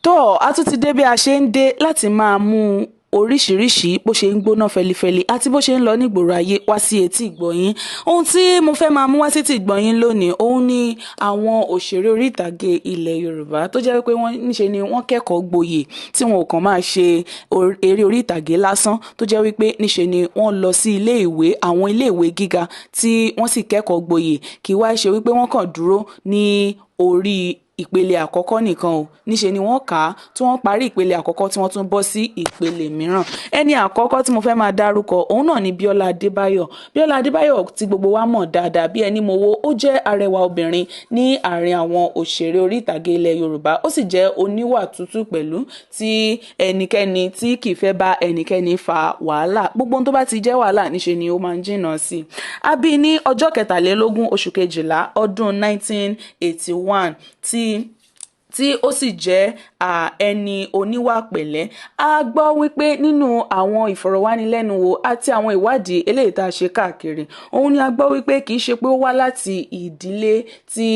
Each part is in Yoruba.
tó a tún ti dé bí a ṣe ń dé láti máa mú oríṣiríṣi bó ṣe ń gbóná fẹlifẹli àti bó ṣe ń lọ nígboro ayé wá sí etí ìgbọ̀yín. Ohun tí mo fẹ́ máa mú wá sí etí ìgbọ̀yín lónìí òun ni àwọn òṣèré orí ìtàgé ilẹ̀ Yorùbá tó jẹ́ pé níṣe ni wọ́n kẹ́kọ̀ọ́ gboyè tí wọn ò kàn máa ṣe eré orí ìtàgé lásán, tó jẹ́ wípé níṣe ni wọ́n lọ sí ilé ìwé, àwọn ilé ìwé gíga tí wọ́n sì kẹ́kọ̀ọ́ gboyè, kì í wá ṣe wípé wọ́n kàn dúró ní orí ìpele àkọ́kọ́ nìkan o, níṣe ni wọ́n kà á tí wọ́n parí ìpele àkọ́kọ́ tí wọ́n tún bọ́ sí ìpele mìíràn. Ẹni àkọ́kọ́ tí mo fẹ́ máa dárúkọ òun náà ni Bíọ́lá Adébáyọ̀. Bíọ́lá Adébáyọ̀ tí gbogbo wa mọ̀ dáadáa bí ẹni mowó, ó jẹ́ arẹwà obìnrin ní àárín àwọn òṣèré orí ìtàgé ilẹ̀ Yorùbá, ó sì jẹ́ oníwà tútù pẹ̀lú tí ẹnikẹ́ni tí kì í fẹ́ bá ẹnikẹ́ni fa wàhálà, gbogbo ohun tó bá ti jẹ́ wàhálà níṣe ni ó máa ń jìnnà sí. A bí ní ọjọ́ 23 oṣù kejìlá ọdún 1981 tí ó sì jẹ́ ẹni oníwà pẹ̀lẹ́. A gbọ́ wípé nínú àwọn ìfọ̀rọ̀wánilẹ́nuwò àti àwọn ìwádìí eléyìí tá a ṣe káàkiri, òun ni a gbọ́ wípé kì í ṣe pé ó wá láti ìdílé tí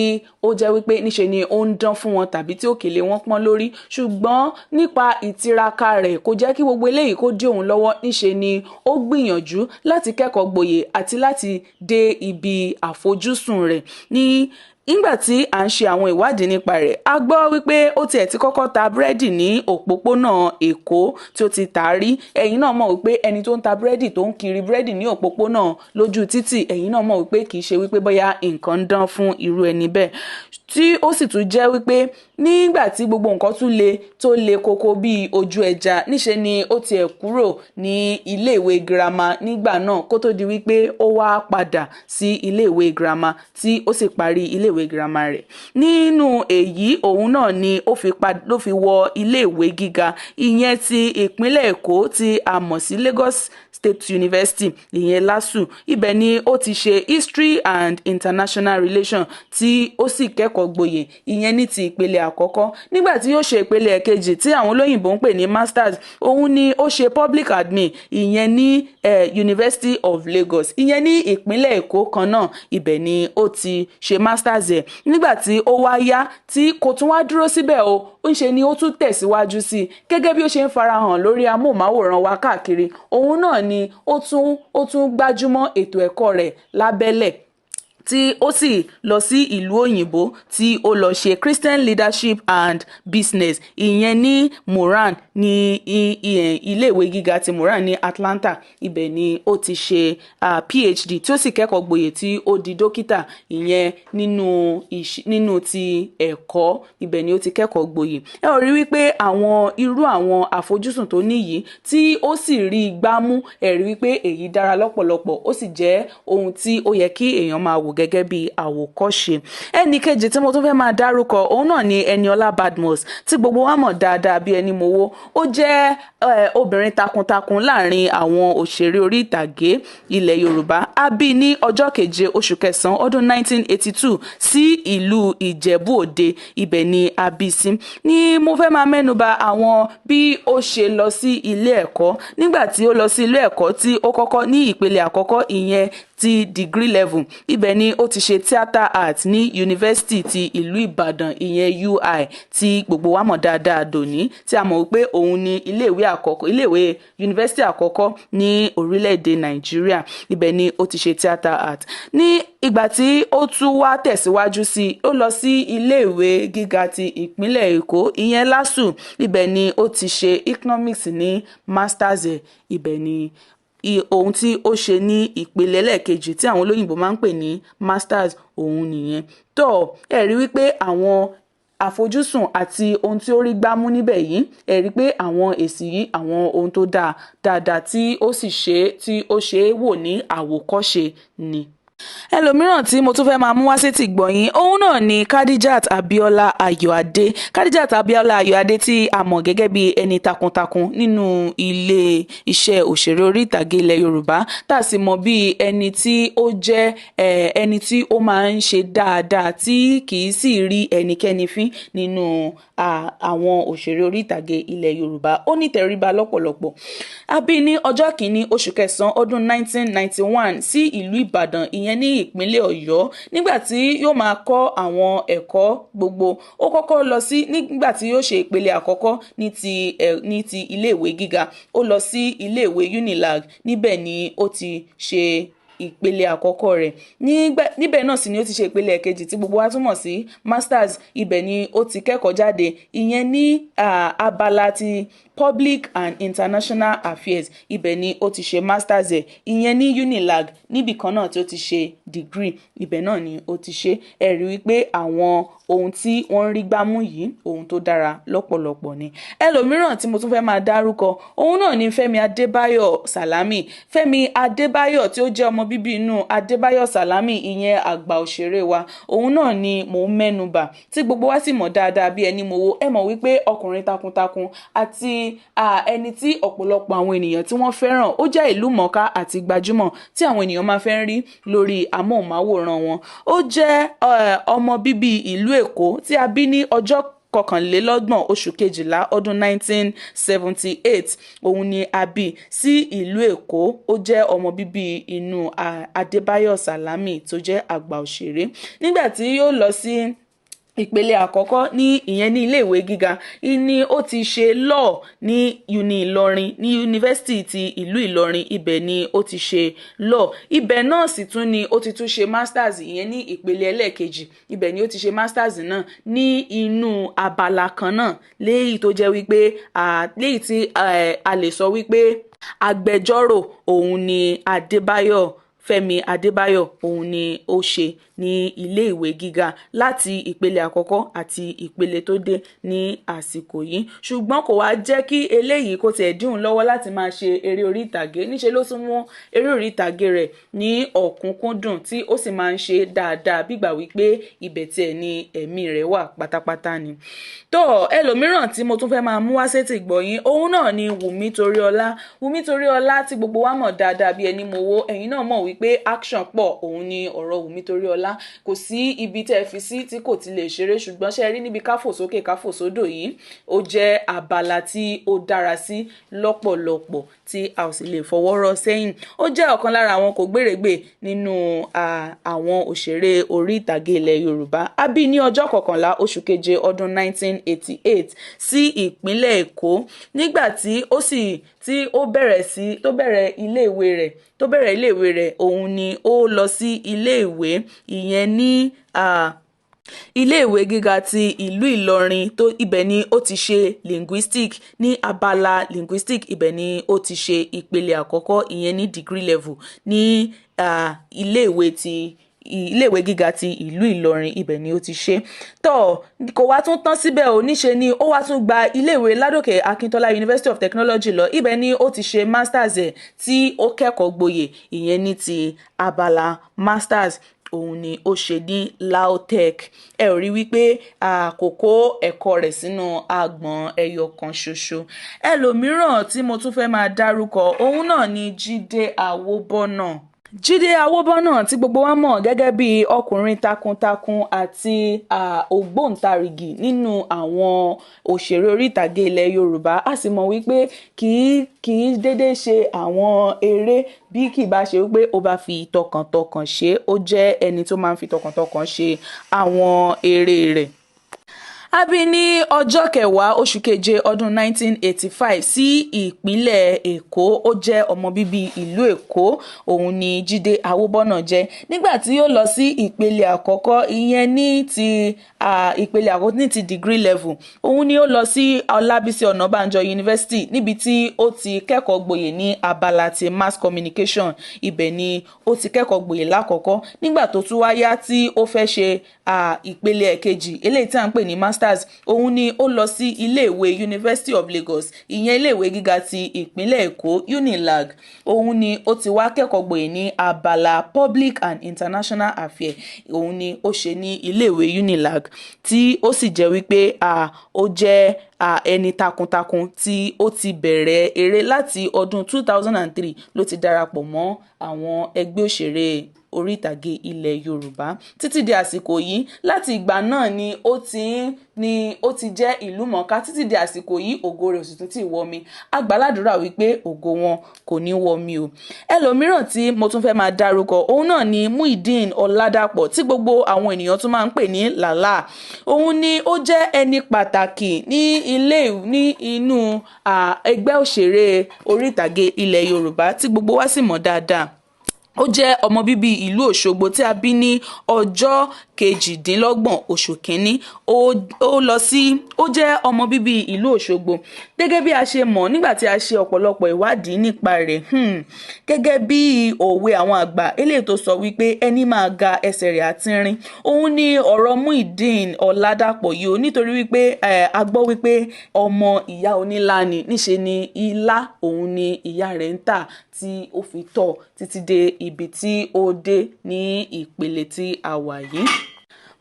ó jẹ́ wípé níṣe ni ó ń dán fún wọn tàbí tí òkèlè wọn pọ́n lórí, ṣùgbọ́n nípa ìtiraka rẹ̀ kò jẹ́ kí gbogbo eléyìí kó dí òun lọ́wọ́. Níṣe ni ó gbìyànjú láti kẹ́kọ̀ọ́ gboyè àti láti dé ibi àfojúsùn rẹ̀. Nígbà tí à ń ṣe àwọn ìwádìí nípa rẹ̀, a gbọ́ wípé ó tiẹ̀ ti kọ́kọ́ ta búrẹ́dì ní òpópónà Èkó tí ó ti tà á rí. Ẹ̀yin náà mọ̀ wípé ẹni tó ń ta búrẹ́dì tó ń kiri búrẹ́dì ní òpópónà lójú títì, ẹ̀yin náà mọ̀ wípé kì í ṣe wípé bóyá nǹkan ń dán fún irú ẹni bẹ́ẹ̀, tí ó sì tún jẹ́ wípé nígbà tí gbogbo nǹkan tún le koko bíi ojú ẹja, níṣe ni ó tiẹ̀ kúrò ní iléèwé girama nígbà náà kó tó di wípé ó wá padà sí iléèwé girama tí ó sì parí iléèwé girama rẹ̀. Nínú èyí òun náà ni ló fi wọ iléèwé gíga ìyẹn ti ìpínlẹ̀ Èkó tí a mọ̀ sí Lagos State University, ìyẹn LASU. Ibẹ̀ ni ó ti ṣe History and International Relations tí ó sì kẹ́kọ̀ọ́ gboyè ìyẹn ní ti ìpele àkọ́kọ́. Nígbà tí yóò ṣe ìpele ẹ̀kejì tí àwọn olóyìnbó ń pè ní masters, òun ni ó ṣe public admin ìyẹn ní University of Lagos, ìyẹn ní ìpínlẹ̀ Èkó kan náà. Ibẹ̀ ni ó ti ṣe masters ẹ̀. Nígbà tí ó wá yá tí kò tún wá dúró síbẹ̀ o, ń ṣe ni ó tún tẹ̀síwájú sí gẹ́gẹ́ bí ó ṣe ń farahàn lórí amóhùnmáwòrán wa káàkiri. Òun náà ni ó tún gbájúmọ́ ètò ẹ̀kọ́ rẹ̀ lábẹ́lẹ̀ tí ó sì lọ sí ìlú òyìnbó tí ó lọ ṣe Christian Leadership and Business ìyẹn ní Moran ní iléèwé gíga ti Moran ní Atlanta. Ibẹ̀ ni ó ti ṣe PhD tí ó sì kẹ́kọ̀ọ́ gboyè tí ó di dókítà ìyẹn nínú ti ẹ̀kọ́. Ibẹ̀ ni ó ti kẹ́kọ̀ọ́ gboyè. Ẹ ò rí wípé irú àwọn àfojúsùn tó níyì tí ó sì rí gbámú, ẹ rí wípé èyí dára lọ́pọ̀lọpọ̀, ó sì jẹ́ ohun tí ó yẹ kí èèyàn máa wò gẹ́gẹ́ bí àwòkọ́ṣe. Ẹni kejì tí mo tún fẹ́ máa dárúkọ òun náà ni Ẹniọlá Badmus tí gbogbo wa mọ̀ dáadáa bí ẹni mowó. Ó jẹ́ obìnrin takuntakun láàrin àwọn òṣèré orí ìtàgé ilẹ̀ Yorùbá. A bí ní ọjọ́ 7 oṣù kẹsàn-án ọdún 1982 sí ìlú Ìjẹ̀bú Òde. Ibẹ̀ ni a bí sí. Ní mo fẹ́ máa mẹ́nuba àwọn bí ó ṣe lọ sí ilé ẹ̀kọ́. Nígbà tí ó lọ sí ilé ẹ̀kọ́ tí ó kọ́kọ́ ní ìpele àkọ́kọ́ ìyẹn ti degree level, ibẹ̀ ni ó ti ṣe theatre art ní yunifásitì ti ìlú Ìbàdàn ìyẹn UI tí gbogbo wa mọ̀ dáadáa dòní, tí a mọ̀ wípé òun ni iléèwé yunifásitì àkọ́kọ́ ní orílẹ̀-èdè Nàìjíríà. Ibẹ̀ ni ó ti ṣe theatre art. Ní ìgbà tí ó tún wá tẹ̀síwájú sí, ó lọ sí iléèwé gíga ti ìpínlẹ̀ Èkó ìyẹn LASU. Ibẹ̀ ni ó ti ṣe economics ní masters ẹ̀. Ibẹ̀ ni ohun tí ó ṣe ní ìpele ẹlẹ́ẹ̀kejì tí àwọn olóyìnbó máa ń pè ní masters òun nìyẹn. Tó ẹ rí wípé àwọn àfojúsùn àti ohun tí ó rí gbámú níbẹ̀ yìí, ẹ rí pé àwọn èsì yìí àwọn ohun tó dáadáa tí ó ṣe é wò ní àwòkọ́ṣe ni. Ẹlòmíràn tí mo tún fẹ́ máa mú wá sí ti gbọ̀yìn òun náà ni Khadijat Abiola Ayọ̀adé. Khadijat Abiola Ayọ̀adé tí a mọ̀ gẹ́gẹ́ bí ẹni takuntakun nínú ilé iṣẹ́ òṣèré orí ìtàgé ilẹ̀ Yorùbá, tá a sì mọ̀ bí ẹni tí ó jẹ́ ẹni tí ó máa ń ṣe dáadáa tí kì í sì rí ẹnikẹ́ni fín nínú àwọn òṣèré orí ìtàgé ilẹ̀ Yorùbá. Ó ní ìtẹríba lọ́pọ̀lọpọ̀. A bí ní ọjọ́ 1 oṣù kẹsàn-án ọdún 1991 sí ìlú Ìbàdàn ìyẹn ìyẹn ní ìpínlẹ̀ Ọ̀yọ́. Nígbà tí yóò máa kọ́ àwọn ẹ̀kọ́ gbogbo, ó kọ́kọ́ lọ sí nígbà tí yóò ṣe ìpele àkọ́kọ́ ní ti iléèwé gíga, ó lọ sí iléèwé Unilag, níbẹ̀ ni ó ti ṣe ìpele àkọ́kọ́ rẹ̀. Níbẹ̀ náà sì ni ó ti ṣe ìpele ẹ̀kejì tí gbogbo wa túmọ̀ sí masters. Ibẹ̀ ni ó ti kẹ́kọ̀ọ́ jáde, ìyẹn ní abala ti Public and International Affairs. Ibẹ̀ ni ó ti ṣe masters ẹ̀, ìyẹn ní Unilag. Níbì kan náà tí ó ti ṣe degree, ibẹ̀ náà ni ó ti ṣe. Ẹ rí wípé àwọn ohun tí wọ́n rí gbámú yìí ohun tó dára lọ́pọ̀lọpọ̀ ni. Ẹlòmíràn tí mo tún fẹ́ máa dárúkọ òun náà ni Fẹ́mi Adébáyọ̀ Sàlámì. Fẹ́mi Adébáyọ̀ tí ó jẹ́ ọmọ bíbí inú Adébáyọ̀ Sàlámì, ìyẹn àgbà òṣèré wa, òun náà ni mò ń mẹ́nubà tí gbogbo wa sì mọ̀ dáadáa bí ẹni mowó. Ẹ mọ̀ wípé ọkùnrin takuntakun àti ẹni tí ọ̀pọ̀lọpọ̀ àwọn ènìyàn tí wọ́n fẹ́ràn, ó jẹ́ ìlú mọ̀ọ́ká àti gbajúmọ̀ tí àwọn ènìyàn máa fẹ́ rí lórí amóhùnmáwòrán wọn. Ó jẹ́ ọmọ bíbí ìlú Èkó tí a bí ní ọjọ́ 21 oṣù kejìlá ọdún 1978. Òun ni a bí sí ìlú Èkó. Ó jẹ́ ọmọ bíbí inú Adébáyọ̀ Sàlámì tó jẹ́ àgbà òṣèré. Nígbà tí yóò lọ sí ìpele àkọ́kọ́ ìyẹn ní iléèwé gíga, ni ó ti ṣe law ní Ìlọrin, ní yunifásitì ti ìlú Ìlọrin. Ibẹ̀ ni ó ti ṣe law. Ibẹ̀ náà sì tún ni ó ti tún ṣe masters, ìyẹn ní ìpele ẹlẹ́ẹ̀kejì. Ibẹ̀ ni ó ti ṣe masters náà ní inú abala kan náà, léyìí tó jẹ́ wípé léyìí tí a lè sọ wípé agbẹjọ́rò òun ni Fẹ́mi Adébáyọ̀, òun ni ó ṣe ní ilé ìwé gíga láti ìpele àkọ́kọ́ àti ìpele tó dé ní àsìkò yìí. Ṣùgbọ́n kò wá jẹ́ kí eléyìí kó tiẹ̀ dí òun lọ́wọ́ láti máa ṣe eré orí ìtàgé. Níṣe ló tún mú eré orí ìtàgé rẹ̀ ní ọ̀kúnkúndùn tí ó sì máa ń ṣe dáadáa bígbà wípé ibẹ̀ tiẹ̀ ni ẹ̀mí rẹ̀ wà pátápátá ni. Tó ẹlòmíràn tí mo tún fẹ́ máa mú wá sétí ìgbọ̀yín, òun náà ni Wùmí Toríọlá. Wùmí Toríọlá tí gbogbo wa mọ̀ dáadáa bí ẹni mowó. Ẹ̀yin náà mọ̀ wípé action pọ̀, òun ni ọ̀rọ̀ Wùmí Toríọlá. Kò sí ibi tẹ́ fi sí tí kò ti lè ṣeré, ṣùgbọ́n ṣe rí níbi káfò sókè káfò sódò yìí, ó jẹ́ abala tí ó dára sí lọ́pọ̀lọpọ̀ tí a ò sì lè fọwọ́ rọ́ sẹ́yìn. Ó jẹ́ ọ̀kan lára àwọn kò gbèrègbè nínú àwọn òṣèré orí ìtàgé ilẹ̀ Yorùbá. A bí ní ọjọ́ 11 oṣù keje ọdún 1988 sí ìpínlẹ̀ Èkó. Nígbà tí ó bẹ̀rẹ̀ iléèwé rẹ̀, òun ni ó lọ sí iléèwé, ìyẹn ní iléèwé gíga ti ìlú Ìlọrin. Ibẹ̀ ni ó ti ṣe linguistic, ní abala linguistic. Ibẹ̀ ni ó ti ṣe ìpele àkọ́kọ́, ìyẹn ní degree level ní iléèwé gíga ti ìlú Ìlọrin. Ibẹ̀ ni ó ti ṣe. Kò wá tún tán síbẹ̀ ò, níṣe ni ó wá tún gba iléèwé Ládòkè Akíntọ́lá University of Technology lọ. Ibẹ̀ ni ó ti ṣe masters ẹ̀ tí ó kẹ́kọ̀ọ́ gboyè, ìyẹn ní ti abala masters. Òun ni ó ṣe ní LAUTECH. Ẹ ò rí wípé kò kó ẹ̀kọ́ rẹ̀ sínú agbọ̀n ẹyọ kan ṣoṣo. Ẹlòmíràn tí mo tún fẹ́ máa dárúkọ òun náà ni Jídé Àwòbọ́nà. Jídé Àwòbọ́nà tí gbogbo wa mọ̀ gẹ́gẹ́ bí ọkùnrin takuntakun àti ògbóǹtarìgì nínú àwọn òṣèré orí ìtàgé ilẹ̀ Yorùbá. A sì mọ̀ wípé kì í dédé ṣe àwọn eré bí kì bá ṣe wípé ó bá fi tọkàntọkàn ṣe. Ó jẹ́ ẹni tó máa ń fi tọkàntọkàn ṣe àwọn eré rẹ̀. A bí ní ọjọ́ 10 oṣù keje ọdún 1985 sí ìpínlẹ̀ Èkó. Ó jẹ́ ọmọ bíbí ìlú Èkó. Òun ni Jídé Àwòbọ́nà jẹ́. Nígbà tí ó lọ sí ìpele àkọ́kọ́, ìyẹn ní ti ìpele àkọ́kọ́ ní ti degree level, òun ni ó lọ sí Ọlábísí Ọ̀nàbànjọ University, níbi tí ó ti kẹ́kọ̀ọ́ gboyè ní abala ti mass communication. Ibẹ̀ ni ó ti kẹ́kọ̀ọ́ gboyè lákọ̀ọ́kọ́. Nígbà tó tún wáyá tí ó fẹ́ ṣe ìpele ẹ̀kejì, eléyìí tí à ń pè ní masters, òun ni ó lọ sí iléèwé University of Lagos, ìyẹn iléèwé gíga ti ìpínlẹ̀ Èkó Unilag. Òun ni ó ti wá kẹ́kọ̀ọ́ gboyè ní abala Public and International Affairs. Òun ni ó ṣe ní iléèwé Unilag, tí ó sì jẹ́ wípé ó jẹ́ ẹni takuntakun tí ó ti bẹ̀rẹ̀ eré láti ọdún 2003 ló ti darapọ̀ mọ́ àwọn ẹgbẹ́ òṣèré orí ìtàgé ilẹ̀ Yorùbá títí di àsìkò yìí. Láti ìgbà náà ni ni ó ti jẹ́ ìlú mọ̀ọ́ká títí di àsìkò yìí ògo rẹ̀ ò sì tún ti wọ̀ mí. A gbà ládùúrà wípé ògo wọn kò ní wọ̀ mí o. Ẹlòmíràn tí mo tún fẹ́ máa dárúkọ òun náà ni Muyideen Ọládàpọ̀ tí gbogbo àwọn ènìyàn tún máa ń pè ní Lala. Òun ni ó jẹ́ ẹni pàtàkì ní inú ẹgbẹ́ òṣèré orí ìtàgé ilẹ̀ Yorùbá tí gbogbo wa sì mọ̀ dáadáa. Ó jẹ́ ọmọ bíbí ìlú Òṣogbo tí a bí ní ọjọ́ 28 oṣù kínní. Ó jẹ́ ọmọ bíbí ìlú Òṣogbo. Gẹ́gẹ́ bí a ṣe mọ̀ nígbà tí a ṣe ọ̀pọ̀lọpọ̀ ìwádìí nípa rẹ̀, gẹ́gẹ́ bí òwe àwọn àgbà eléyìí tó sọ wípé ẹni máa ga ẹsẹ̀ rẹ̀ àtínrín. Òun ni ọ̀rọ̀ Muyideen Ọládàpọ̀ yìí o, nítorí wípé a gbọ́ wípé ọmọ ìyá onílá ni, níṣe ni ilá òun ni ìyá rẹ̀ ń tà tí ó fi tọ́ títí dé ibi tí ó dé ní ìpele tí a wà yìí.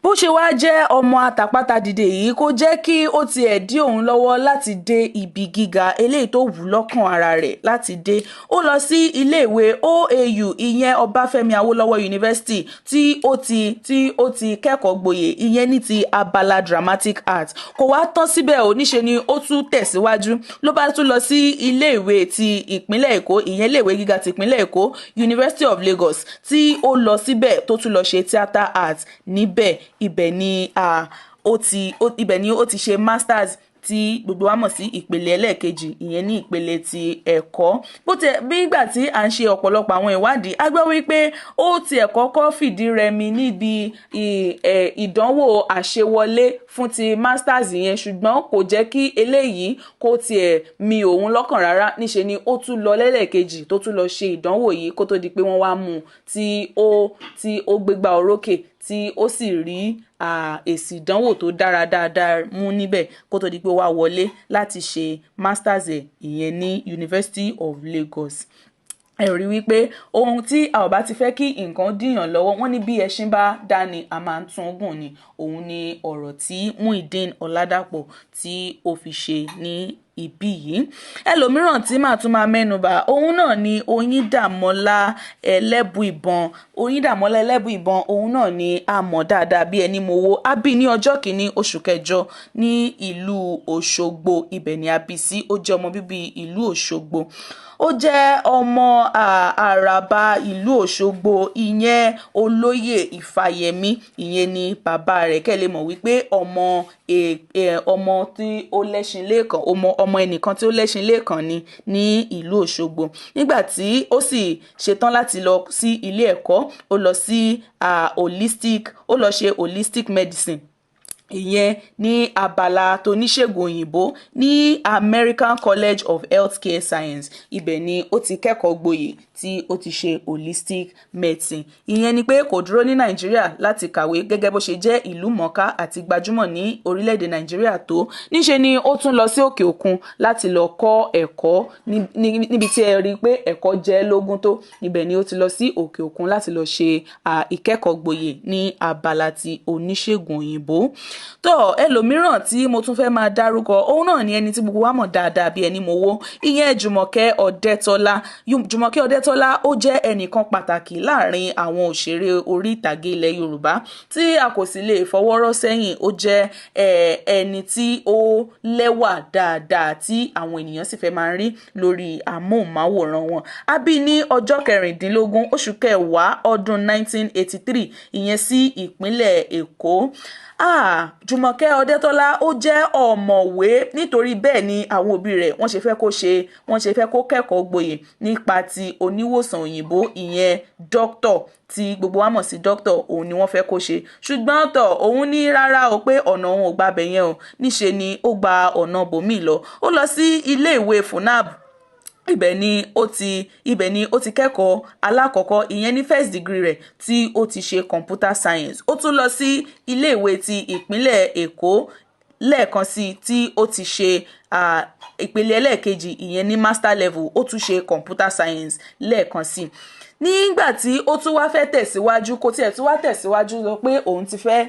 Bó ṣe wá jẹ́ ọmọ àtàpátá dìde yìí kò jẹ́ kí ó tiẹ̀ dí òun lọ́wọ́ láti dé ibi gíga eléyìí tó wù lọ́kàn ara rẹ̀ láti dé. Ó lọ sí iléèwé OAU ìyẹn Ọbáfẹ́mi Awólọ́wọ̀ University tí ó ti kẹ́kọ̀ọ́ gboyè ìyẹn ní ti abala dramatic art. Kò wá tán síbẹ̀ ò, níṣe ni ó tún tẹ̀síwájú. Ló bá tún lọ sí iléèwé ti ìpínlẹ̀ Èkó ìyẹn iléèwé gíga ti ìpínlẹ̀ Èkó University of Lagos tí ó lọ síbẹ̀ tó tún lọ ṣe theatre art níbẹ̀. Ibẹ̀ ni ó ti ṣe masters tí gbogbo wa mọ̀ sí ìpele ẹlẹ́ẹ̀kejì ìyẹn ní ìpele ti ẹ̀kọ́. Bí ìgbà tí à ń ṣe ọ̀pọ̀lọpọ̀ àwọn ìwádìí a gbọ́ wípé ó tiẹ̀ kọ́kọ́ fìdí rẹmi níbi ìdánwò àṣewọlé fún ti masters yẹn, ṣùgbọ́n kò jẹ́ kí eléyìí kó tiẹ̀ mi òun lọ́kàn rárá. Níṣe ni ó tún lọ lẹ́lẹ́ẹ̀kejì tó tún lọ ṣe ìdánwò yìí kó tó di pé wọ́n wá mú un tí ó gbégbá orókè tí ó sì rí èsì ìdánwò tó dára dáadáa mú níbẹ̀ kó tó di pé ó wá wọlé láti ṣe masters ẹ̀ ìyẹn ní University of Lagos. Ẹ rí wípé ohun tí a ò bá ti fẹ́ kí nǹkan dìyàn lọ́wọ́, wọ́n ní bí ẹṣin bá dání a máa ń tún gùn ni. Òun ni ọ̀rọ̀ tí Muyideen Ọládàpọ̀ tí ó fi ṣe ní ibí yìí. Ẹlòmíràn tí màá tún máa mẹ́nubà òun náà ni Oyíndàmọ́lá Ẹlẹ́bùìbọn. Oyíndàmọ́lá Ẹlẹ́bùìbọn òun náà ni a mọ̀ dáadáa bí ẹni mowó. A bí ní ọjọ́ 1 oṣù kẹjọ ní ìlú Òṣogbo. Ibẹ̀ ni a bí sí. Ó jẹ́ ọmọ bíbí ìlú Òṣogbo. Ó jẹ́ ọmọ àràbà ìlú Òṣogbo ìyẹn Olóyè Ìfàyẹ̀mí ìyẹn ni bàbá rẹ̀. Kẹ́ lè mọ̀ wípé ọmọ tí ó lẹ́ṣin lẹ́ẹ̀kan ọmọ ẹnìkan tí ó lẹ́ṣin lẹ́ẹ̀kan ni ní ìlú Òṣogbo. Nígbà tí ó sì ṣetán láti lọ sí ilé ẹ̀kọ́ ó lọ sí ó lọ ṣe holistic medicine ìyẹn ní abala tó níṣègùn òyìnbó ní American College of Healthcare Science. Ibẹ̀ ni ó ti kẹ́kọ̀ọ́ gboyè tí ó ti ṣe holistic medicine. Ìyẹn ni pé kò dúró ní Nàìjíríà láti kàwé gẹ́gẹ́ bó ṣe jẹ́ ìlú mọ̀ọ́ká àti gbajúmọ̀ ní orílẹ̀-èdè Nàìjíríà tó. Níṣe ni ó tún lọ sí òkè òkun láti lọ kọ́ ẹ̀kọ́ níbi tí ẹ rí pé ẹ̀kọ́ jẹ́ lógún tó. Ibẹ̀ ni ó ti lọ sí òkè òkun láti lọ ṣe ìkẹ́kọ̀ọ́ gboyè ní abala ti oníṣègùn òyìnbó. Tó ẹlòmíràn tí mo tún fẹ́ máa dárúkọ òun náà ni ẹni tí gbogbo wa mọ̀ dáadáa bí ẹni mowó ìyẹn Jùmọ̀kẹ́ Ọdẹ́tọ́lá. Jùmọ̀kẹ́ Ọdẹ́tọ́lá ó jẹ́ ẹnìkan pàtàkì láàrin àwọn òṣèré orí ìtàgé ilẹ̀ Yorùbá tí a kò sì lè fọwọ́rọ́ sẹ́yìn. Ó jẹ́ ẹni tí ó lẹ́wà dáadáa tí àwọn ènìyàn sì fẹ́ máa rí lórí amóhùnmáwòrán wọn. A bí ní ọjọ́ 16 oṣù kẹwàá ọdún 1983 ìyẹn sí ìpínlẹ̀ Èkó. Jùmọ̀kẹ́ Ọdẹ́tọ́lá ó jẹ́ ọ̀mọ̀wé nítorí bẹ́ẹ̀ ni àwọn òbí rẹ̀ wọ́n ṣe fẹ́ kó kẹ́kọ̀ọ́ gboyè nípa ti oníwòsàn òyìnbó ìyẹn dókítọ̀ tí gbogbo wa mọ̀ sí dókítọ̀ òun ni wọ́n fẹ́ kó ṣe. Ṣùgbọ́n òun ní rárá o pé ọ̀nà òun ò gbabẹ̀ yẹn o. Níṣe ni ó gba ọ̀nà bòmíì lọ. Ó lọ sí ilé ìwé FUNAB. Ibẹ̀ ni ó ti kẹ́kọ̀ọ́ alákọ̀ọ́kọ́ ìyẹn ní first degree rẹ̀ tí ó ti ṣe computer science. Ó tún lọ sí ilé ìwé ti ìpínlẹ̀ Èkó lẹ́ẹ̀kan sí tí ó ti ṣe ìpele ẹlẹ́ẹ̀kejì ìyẹn ní master level. Ó tún ṣe computer science lẹ́ẹ̀kan sí. nígbà tí ó tún wá fẹ́ tẹ̀síwájú kó tiẹ̀ tún wá tẹ̀síwájú lọ pé òun ti fẹ́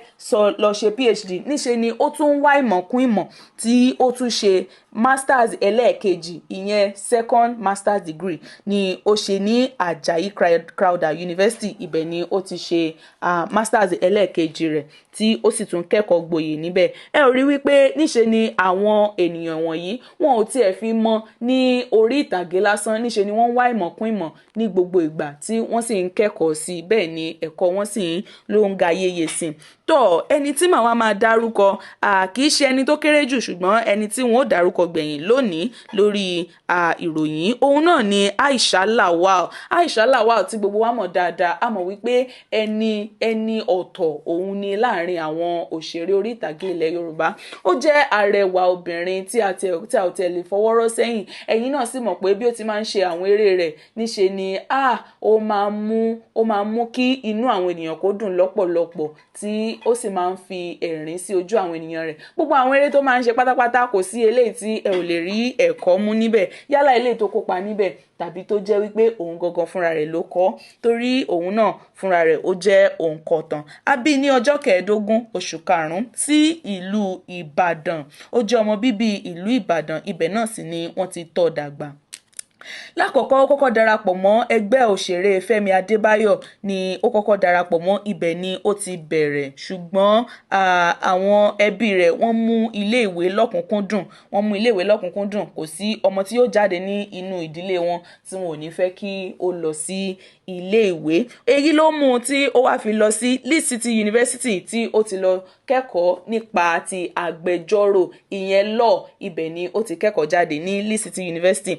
lọ ṣe PhD níṣe ni ó tún ń wá ìmọ̀ kún ìmọ̀ tí ó tún ṣe masters ẹlẹ́ẹ̀kejì ìyẹn second master's degree ni ó ṣe ní Àjàyí Crowther University. Ibẹ̀ ni ó ti ṣe masters ẹlẹ́ẹ̀kejì rẹ̀ tí ó sì tún kẹ́kọ̀ọ́ gboyè níbẹ̀. Ẹ ò rí wípé níṣe ni àwọn ènìyàn wọ̀nyí wọn ò tiẹ̀ fi mọ ní orí ìtàgé lásán, níṣe ni wọ́n ń wá ìmọ̀ kún ìmọ̀ ní gbogbo ìgbà tí wọ́n sì ń kẹ́kọ̀ọ́ sí, bẹ́ẹ̀ ni ẹ̀kọ́ wọn sì ló ń ga yéye sí i. Tó ẹni tí màá wá máa dárúkọ kì í ṣe ẹni tó kéré jù ṣùgbọ́n ẹni tí wọ́n ó dárúkọ gbẹ̀yìn lónìí lórí ìròyìn òun náà ni Aisha Lawal. Aisha Lawal tí gbogbo wa mọ̀ dáadáa, a mọ̀ wípé ẹni ọ̀tọ̀ òun ni láàrin àwọn òṣèré orí ìtàgé ilẹ̀ Yorùbá. Ó jẹ́ arẹwà obìnrin tí a ò tẹ̀ lè fọwọ́rọ́ sẹ́yìn. Ẹ̀yin náà sì mọ̀ pé bí ó ti máa ń ṣe àwọn eré rẹ̀ níṣe ni ó máa ń mú kí inú àwọn ènìyàn kó dùn lọ́pọ̀lọpọ̀ tí ó sì máa ń fi ẹ̀rín sí ojú àwọn ènìyàn rẹ̀. Gbogbo àwọn eré tó máa ń ṣe pátápátá kò sí eléyìí tí ẹ ò lè rí ẹ̀kọ́ mú níbẹ̀, yálà eléyìí tó kópa níbẹ̀ tàbí tó jẹ́ wípé òun gangan fúnra rẹ̀ ló kọ, torí òun náà fúnra rẹ̀ ó jẹ́ òǹkọ̀tàn. A bí ní ọjọ́ 15 oṣù karùn-ún sí ìlú Ìbàdàn. Ó jẹ́ ọmọ bíbí ìlú Ìbàdàn, ibẹ̀ náà sì ni wọ́n ti tọ́ dàgbà. Lákọ̀ọ́kọ́ ó kọ́kọ́ darapọ̀ mọ́ ẹgbẹ́ òṣèré Fẹ́mi Adébáyọ̀ ni ó kọ́kọ́ darapọ̀ mọ́, ibẹ̀ ni ó ti bẹ̀rẹ̀, ṣùgbọ́n àwọn ẹbí rẹ̀ wọ́n mú iléèwé lọ́kùnkúndùn. Kò sí ọmọ tí yóò jáde ní inú ìdílé wọn tí wọn ò ní fẹ́ kí ó lọ sí iléèwé. Èyí ló mú un tí ó wá fi lọ sí Leeds City University tí ó ti lọ kẹ́kọ̀ọ́ nípa ti agbẹjọ́rò, ìyẹn law. Ibẹ̀ ni ó ti kẹ́kọ̀ọ́ jáde ní Leeds City University.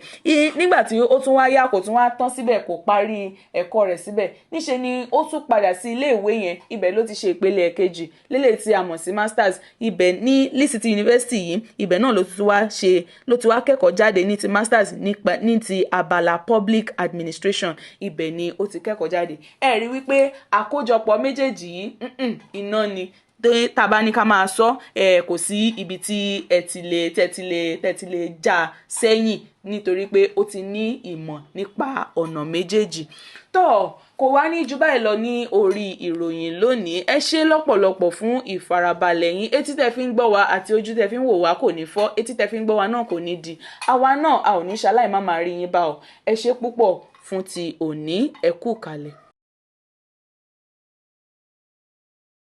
Nígbà tí ó tún wá yá kò tún wá tán síbẹ̀, kò parí ẹ̀kọ́ rẹ̀ síbẹ̀, níṣe ni ó tún padà sí iléèwé yẹn. Ibẹ̀ ló ti ṣe ìpele ẹ̀kejì lélẹ̀ tí a mọ̀ sí masters. Ibẹ̀ ní Leeds City University yìí, ibẹ̀ náà ló ti wá kẹ́kọ̀ọ́ jáde ní ti masters ní ti abala public administration. Ibẹ̀ ni ó ti kẹ́kọ̀ọ́ jáde. Ẹ rí wípé àkójọpọ̀ méjèèjì yìí iná ni tàbá ní ká máa sọ, kò sí ibi tí ẹ ti lè já sẹ́yìn nítorí pé ó ti ní ìmọ̀ nípa ọ̀nà méjèèjì. Tó kò wá ní jù báyìí lọ ní orí ìròyìn lónìí. Ẹ ṣé lọ́pọ̀lọpọ̀ fún ìfarabalẹ̀ yín. Etí tẹ́ fi ń gbọ́ wa àti ojú tẹ́ fi ń wò wá kò ní fọ́, etí tẹ́ fi ń gbọ́ wa náà kò ní di. Àwa náà a ò ní ṣaláì má máa rí yín bá ọ. Ẹ ṣé púpọ̀ fún ti òní, ẹ kú kalẹ̀.